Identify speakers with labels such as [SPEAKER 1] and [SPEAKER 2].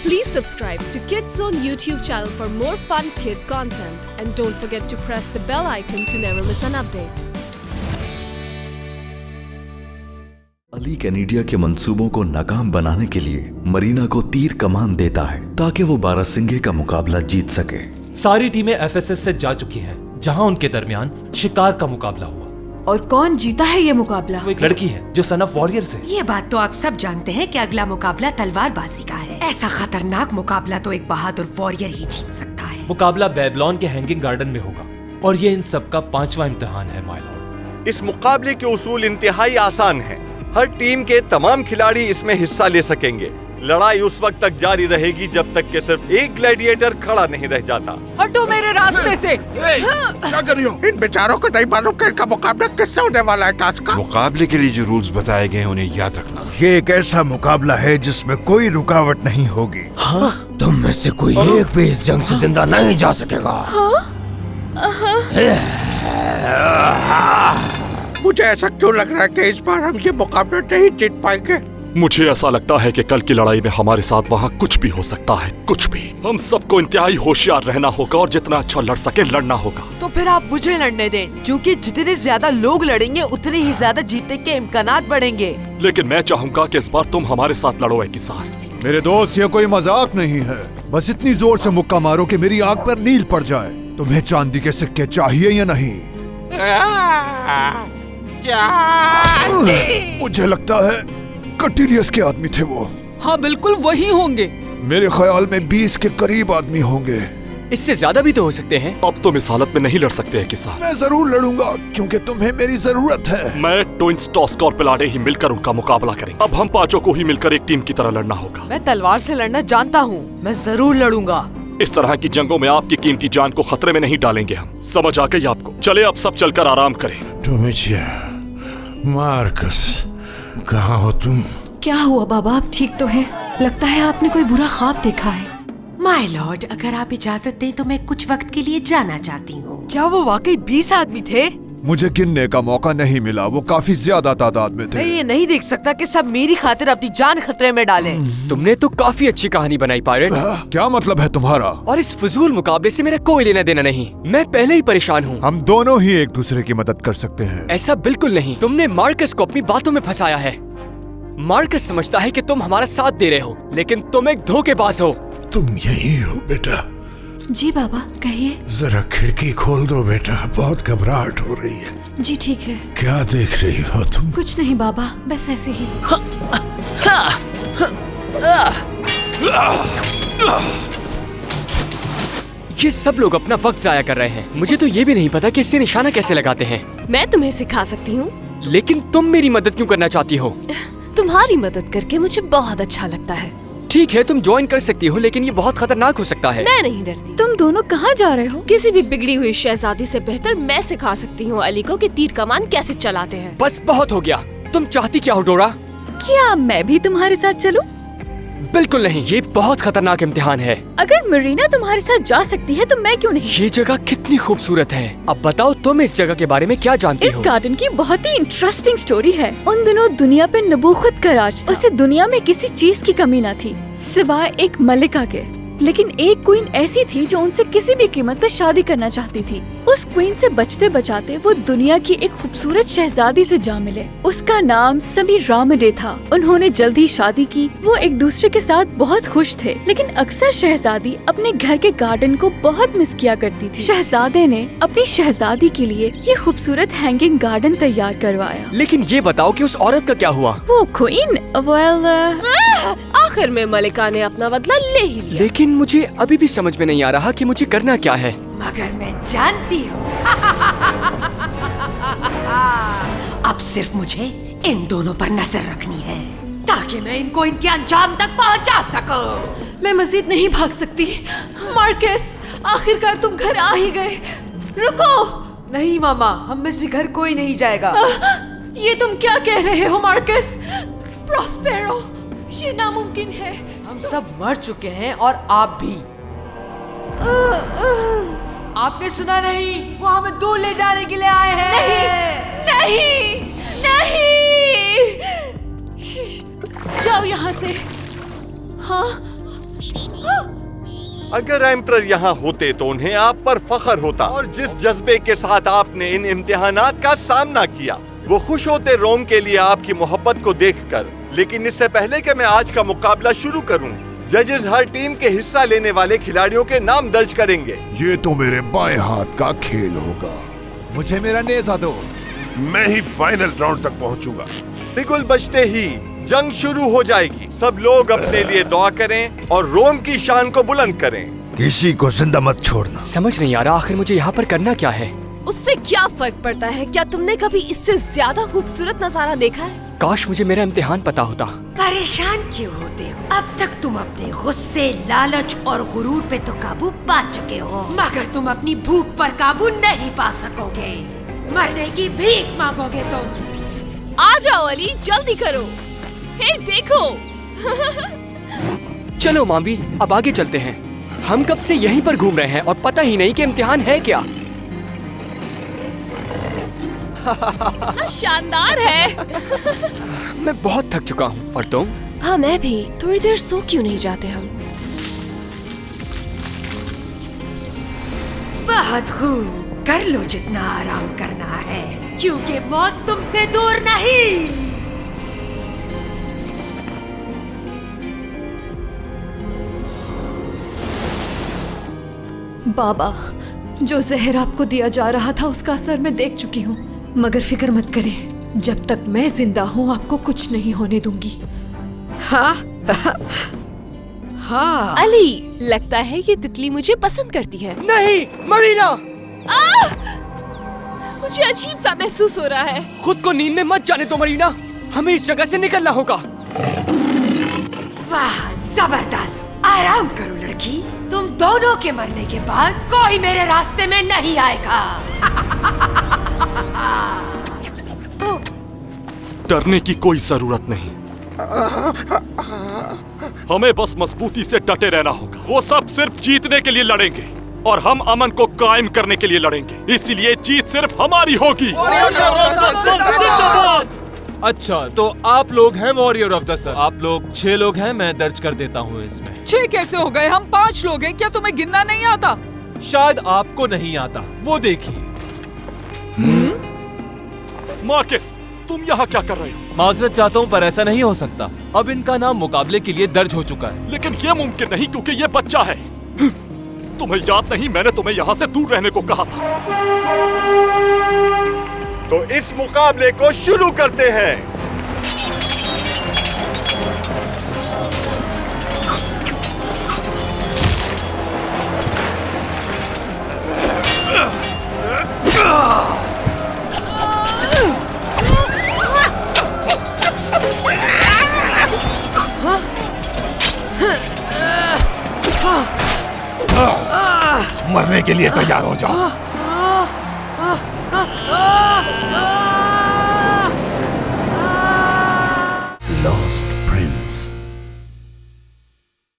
[SPEAKER 1] Please subscribe to Kids Zone YouTube channel for more fun kids content and don't forget to press the bell icon to never miss an update.
[SPEAKER 2] Ali कैनेडिया के मंसूबों को नाकाम बनाने के लिए मरीना को तीर कमान देता है ताकि वो बारासिंगे का मुकाबला जीत सके।
[SPEAKER 3] सारी टीमें एफएसएस से जा चुकी हैं, जहां उनके दरमियान शिकार का मुकाबला हुआ।
[SPEAKER 4] और कौन जीता है ये मुकाबला?
[SPEAKER 3] वो एक लड़की है जो सन ऑफ वॉरियर्स है।
[SPEAKER 5] ये बात तो आप सब जानते हैं कि अगला मुकाबला तलवारबाजी का है। ऐसा खतरनाक मुकाबला तो एक बहादुर वॉरियर ही जीत सकता है।
[SPEAKER 3] मुकाबला बेबीलोन के हैंगिंग गार्डन में होगा और ये इन सब का 5वां इम्तिहान है माय लॉर्ड।
[SPEAKER 6] इस मुकाबले के उसूल इंतहाई आसान हैं। हर टीम के तमाम खिलाड़ी इसमें हिस्सा ले सकेंगे। लड़ाई उस वक्त तक जारी रहेगी जब तक कि सिर्फ एक ग्लैडिएटर खड़ा नहीं रह जाता।
[SPEAKER 4] हटो मेरे रास्ते से।
[SPEAKER 7] क्या कर रही हो? इन बेचारों को नहीं मालूम कि इनका मुकाबला किससे होने वाला है। टास्क का
[SPEAKER 8] मुकाबले के लिए जो रूल्स बताए गए हैं उन्हें याद रखना।
[SPEAKER 7] ये एक ऐसा मुकाबला है जिसमें कोई रुकावट नहीं होगी।
[SPEAKER 9] हाँ? तुम में से कोई एक भी इस जंग से जिंदा नहीं जा सकेगा।
[SPEAKER 7] मुझे ऐसा क्यों लग रहा है कि इस बार हम ये मुकाबला नहीं जीत पाएंगे?
[SPEAKER 10] मुझे ऐसा लगता है कि कल की लड़ाई में हमारे साथ वहाँ कुछ भी हो सकता है, कुछ भी। हम सबको इंतहाई होशियार रहना होगा और जितना अच्छा लड़ सके लड़ना होगा।
[SPEAKER 4] तो फिर आप मुझे लड़ने दें, क्योंकि जितने ज्यादा लोग लड़ेंगे उतने ही ज्यादा जीतने के इम्कानात बढ़ेंगे।
[SPEAKER 10] लेकिन मैं चाहूँगा कि इस बार तुम हमारे साथ लड़ो किसान।
[SPEAKER 8] मेरे दोस्त, ये कोई मजाक नहीं है। बस इतनी जोर से मुक्का मारो कि मेरी आंख पर नील पड़ जाए। तुम्हें चांदी के सिक्के चाहिए या नहीं? मुझे लगता है कटिलियस के आदमी थे वो।
[SPEAKER 4] हाँ बिल्कुल वही होंगे।
[SPEAKER 8] मेरे ख्याल में 20 के करीब आदमी होंगे।
[SPEAKER 9] इससे ज्यादा भी तो हो सकते हैं।
[SPEAKER 10] अब तुम इस हालत में नहीं लड़ सकते हैं किसान।
[SPEAKER 8] मैं जरूर लड़ूंगा क्योंकि तुम्हें मेरी जरूरत है।
[SPEAKER 10] मैं ट्विंस, टॉस्क और पिलाडे ही मिलकर उनका मुकाबला करेंगे। अब हम पांचों को ही मिलकर एक टीम की तरह लड़ना होगा।
[SPEAKER 4] मैं तलवार से लड़ना जानता हूँ, मैं जरूर लड़ूंगा।
[SPEAKER 10] इस तरह की जंगों में आपकी कीमती जान को खतरे में नहीं डालेंगे हम। समझ आ गई आपको? चले अब सब चलकर आराम करें।
[SPEAKER 7] मार्कस, कहाँ हो तुम?
[SPEAKER 11] क्या हुआ बाबा, आप ठीक तो हैं? लगता है आपने कोई बुरा ख्वाब देखा है।
[SPEAKER 5] माय लॉर्ड, अगर आप इजाजत दें तो मैं कुछ वक्त के लिए जाना चाहती हूँ।
[SPEAKER 4] क्या वो वाकई 20 आदमी थे?
[SPEAKER 8] मुझे गिनने का मौका नहीं मिला, वो काफी ज्यादा तादाद में थे।
[SPEAKER 4] मैं ये नहीं देख सकता कि सब मेरी खातिर अपनी जान खतरे में डालें।
[SPEAKER 9] तुमने तो काफी अच्छी कहानी बनाई पायरेट।
[SPEAKER 8] क्या मतलब है तुम्हारा?
[SPEAKER 9] और इस फजूल मुकाबले से मेरा कोई लेना देना नहीं। मैं पहले ही परेशान हूँ।
[SPEAKER 8] हम दोनों ही एक दूसरे की मदद कर सकते हैं।
[SPEAKER 9] ऐसा बिल्कुल नहीं। तुमने मार्कस को अपनी बातों में फंसाया है। मार्कस समझता है कि तुम हमारा साथ दे रहे हो, लेकिन तुम एक धोखेबाज हो।
[SPEAKER 7] तुम यही हो बेटा?
[SPEAKER 11] जी बाबा कहिए।
[SPEAKER 7] जरा खिड़की खोल दो बेटा, बहुत घबराहट हो रही है।
[SPEAKER 11] जी ठीक है।
[SPEAKER 7] क्या देख रही हो तुम?
[SPEAKER 11] कुछ नहीं बाबा, बस ऐसे ही।
[SPEAKER 9] ये सब लोग अपना वक्त जाया कर रहे हैं। मुझे तो ये भी नहीं पता कि इससे निशाना कैसे लगाते हैं।
[SPEAKER 1] मैं तुम्हें सिखा सकती हूँ।
[SPEAKER 9] लेकिन तुम मेरी मदद क्यों करना चाहती हो?
[SPEAKER 1] तुम्हारी मदद करके मुझे बहुत अच्छा लगता है।
[SPEAKER 9] ठीक है, तुम ज्वाइन कर सकती हो, लेकिन ये बहुत खतरनाक हो सकता है।
[SPEAKER 1] मैं नहीं डरती।
[SPEAKER 11] तुम दोनों कहाँ जा रहे हो?
[SPEAKER 1] किसी भी बिगड़ी हुई शहजादी से बेहतर मैं सिखा सकती हूँ अली को कि तीर कमान कैसे चलाते हैं।
[SPEAKER 9] बस बहुत हो गया। तुम चाहती क्या हो डोरा?
[SPEAKER 11] क्या मैं भी तुम्हारे साथ चलूं?
[SPEAKER 9] बिल्कुल नहीं, ये बहुत खतरनाक इम्तिहान है।
[SPEAKER 11] अगर मरीना तुम्हारे साथ जा सकती है तो मैं क्यों नहीं?
[SPEAKER 9] ये जगह कितनी खूबसूरत है। अब बताओ तुम इस जगह के बारे में क्या जानती हो?
[SPEAKER 11] इस गार्डन की बहुत ही इंटरेस्टिंग स्टोरी है। उन दिनों दुनिया पे नबूखत का राज था। उसे दुनिया में किसी चीज की कमी न थी सिवाय एक मलिका के। लेकिन एक क्वीन ऐसी थी जो उनसे किसी भी कीमत पर शादी करना चाहती थी। उस क्वीन से बचते बचाते वो दुनिया की एक खूबसूरत शहजादी से जा मिले। उसका नाम समीर रामडे था। उन्होंने जल्द ही शादी की। वो एक दूसरे के साथ बहुत खुश थे, लेकिन अक्सर शहजादी अपने घर के गार्डन को बहुत मिस किया करती थी। शहजादे ने अपनी शहजादी के लिए ये खूबसूरत हैंगिंग गार्डन तैयार करवाया।
[SPEAKER 9] लेकिन ये बताओ कि उस औरत का क्या हुआ?
[SPEAKER 11] वो क्वीन
[SPEAKER 1] आखिर में मलिका ने अपना बदला ले ही लिया।
[SPEAKER 9] लेकिन मुझे अभी भी समझ में नहीं आ रहा कि मुझे करना क्या है।
[SPEAKER 5] मगर मैं जानती हूँ। अब सिर्फ मुझे इन दोनों पर नजर रखनी है ताकि मैं इनको इनके अंजाम तक पहुँचा सकूं।
[SPEAKER 11] मैं मजीद नहीं भाग सकती। मार्कस, आखिरकार तुम घर आ ही गए। रुको।
[SPEAKER 4] नहीं मामा, हम में से घर कोई नहीं जाएगा।
[SPEAKER 11] ये तुम क्या कह रहे हो मार्कस? प्रॉस्पेरो, ये नामुमकिन है।
[SPEAKER 4] हम सब मर चुके हैं और आप भी। आपने सुना नहीं? वो हमें दूर ले जाने के लिए आए हैं।
[SPEAKER 11] नहीं, नहीं, नहीं। जाओ यहाँ से। हाँ,
[SPEAKER 6] अगर एम्परर यहाँ होते तो उन्हें आप पर फख्र होता, और जिस जज्बे के साथ आपने इन इम्तिहानात का सामना किया, वो खुश होते रोम के लिए आपकी मोहब्बत को देखकर। लेकिन इससे पहले कि मैं आज का मुकाबला शुरू करूं, जजेस हर टीम के हिस्सा लेने वाले खिलाड़ियों के नाम दर्ज करेंगे।
[SPEAKER 8] ये तो मेरे बाएं हाथ का खेल होगा। मुझे मेरा नेज़ा दो।
[SPEAKER 7] मैं ही फाइनल राउंड तक पहुंचूंगा।
[SPEAKER 6] बिगुल बजते ही जंग शुरू हो जाएगी। सब लोग अपने लिए दुआ करें और रोम की शान को बुलंद करें।
[SPEAKER 8] किसी को जिंदा मत छोड़ना।
[SPEAKER 9] समझ नहीं आ रहा आखिर मुझे यहाँ पर करना क्या है।
[SPEAKER 1] उससे क्या फर्क पड़ता है? क्या तुमने कभी इससे ज्यादा खूबसूरत नजारा देखा है?
[SPEAKER 9] काश मुझे मेरा इम्तिहान पता होता।
[SPEAKER 5] परेशान क्यों होते हो? अब तक तुम अपने गुस्से, लालच और गुरूर पे तो काबू पा चुके हो, मगर तुम अपनी भूख पर काबू नहीं पा सकोगे। मरने की भीख मांगोगे तुम।
[SPEAKER 1] आ जाओ अली, जल्दी करो। हे देखो।
[SPEAKER 9] चलो मामी, अब आगे चलते हैं। हम कब से यहीं पर घूम रहे हैं और पता ही नहीं कि इम्तिहान है क्या।
[SPEAKER 1] कितना शानदार है।
[SPEAKER 9] मैं बहुत थक चुका हूँ। और तुम?
[SPEAKER 1] हाँ मैं भी। थोड़ी देर सो क्यों नहीं जाते हम?
[SPEAKER 5] बहुत खूब, कर लो जितना आराम करना है, क्योंकि मौत तुमसे दूर नहीं।
[SPEAKER 12] बाबा, जो जहर आपको दिया जा रहा था उसका असर मैं देख चुकी हूँ, मगर फिक्र मत करें, जब तक मैं जिंदा हूँ आपको कुछ नहीं होने दूंगी।
[SPEAKER 4] हाँ हाँ।
[SPEAKER 1] अली, लगता है ये तितली मुझे पसंद करती है।
[SPEAKER 9] नहीं मरीना,
[SPEAKER 1] मुझे अजीब सा महसूस हो रहा है।
[SPEAKER 9] खुद को नींद में मत जाने दो मरीना, हमें इस जगह से निकलना होगा।
[SPEAKER 5] वाह, जबरदस्त। आराम करो लड़की, तुम दोनों के मरने के बाद कोई मेरे रास्ते में नहीं आएगा।
[SPEAKER 10] डरने की कोई जरूरत नहीं, हमें बस मजबूती से डटे रहना होगा। वो सब सिर्फ जीतने के लिए लड़ेंगे और हम अमन को कायम करने के लिए लड़ेंगे, इसलिए जीत सिर्फ हमारी होगी।
[SPEAKER 3] अच्छा, तो आप लोग हैं वॉरियर ऑफ द सन। आप लोग 6 लोग हैं, मैं दर्ज कर देता हूँ इसमें।
[SPEAKER 4] 6 कैसे हो गए? हम 5 लोग हैं। क्या तुम्हें गिनना नहीं आता?
[SPEAKER 3] शायद आपको नहीं आता, वो देखिए।
[SPEAKER 10] मार्कस, तुम यहाँ क्या कर रहे हो?
[SPEAKER 3] माजरत चाहता हूँ पर ऐसा नहीं हो सकता। अब इनका नाम मुकाबले के लिए दर्ज हो चुका है।
[SPEAKER 10] लेकिन ये मुमकिन नहीं क्योंकि ये बच्चा है। तुम्हें याद नहीं, मैंने तुम्हें यहाँ से दूर रहने को कहा था।
[SPEAKER 6] तो इस मुकाबले को शुरू करते हैं।
[SPEAKER 7] मरने के लिए तैयार हो जाओ।